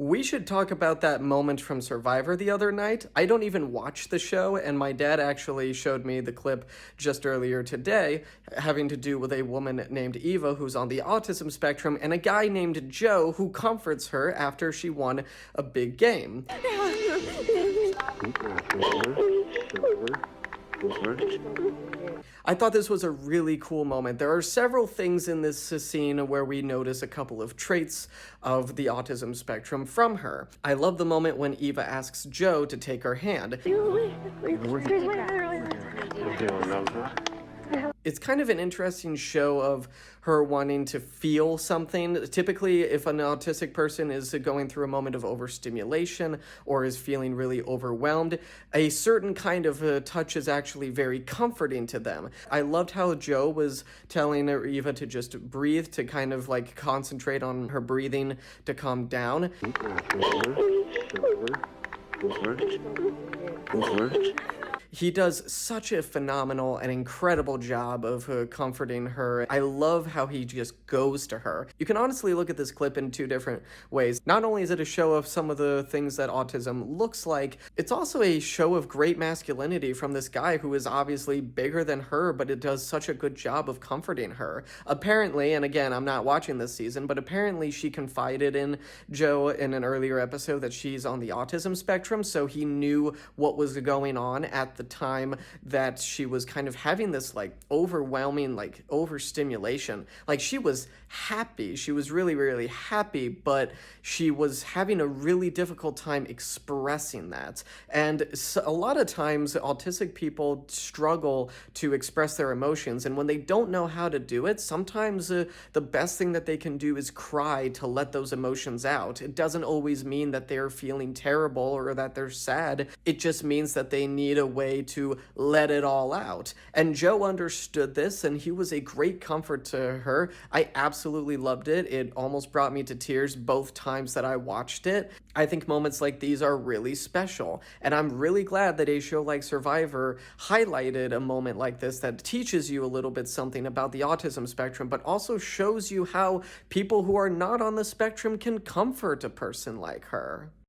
We should talk about that moment from Survivor the other night. I don't even watch the show, and my dad actually showed me the clip just earlier today, having to do with a woman named Eva who's on the autism spectrum, and a guy named Joe who comforts her after she won a big game. I thought this was a really cool moment. There are several things in this scene where we notice a couple of traits of the autism spectrum from her. I love the moment when Eva asks Joe to take her hand. It's kind of an interesting show of her wanting to feel something. Typically, if an autistic person is going through a moment of overstimulation or is feeling really overwhelmed, a certain kind of touch is actually very comforting to them. I loved how Joe was telling Eva to just breathe, to kind of like concentrate on her breathing to calm down. He does such a phenomenal and incredible job of comforting her. I love how he just goes to her. You can honestly look at this clip in two different ways. Not only is it a show of some of the things that autism looks like, it's also a show of great masculinity from this guy who is obviously bigger than her, but it does such a good job of comforting her. Apparently, and again, I'm not watching this season, but apparently she confided in Joe in an earlier episode that she's on the autism spectrum, so he knew what was going on at the time that she was kind of having this like overwhelming like overstimulation. Like she was happy, she was really, really happy, but she was having a really difficult time expressing that. And so a lot of times autistic people struggle to express their emotions, and when they don't know how to do it, sometimes the best thing that they can do is cry to let those emotions out. It doesn't always mean that they're feeling terrible or that they're sad. It just means that they need a way to let it all out. And Joe understood this, and he was a great comfort to her. I absolutely loved it. It almost brought me to tears both times that I watched it. I think moments like these are really special, and I'm really glad that a show like Survivor highlighted a moment like this that teaches you a little bit something about the autism spectrum, but also shows you how people who are not on the spectrum can comfort a person like her.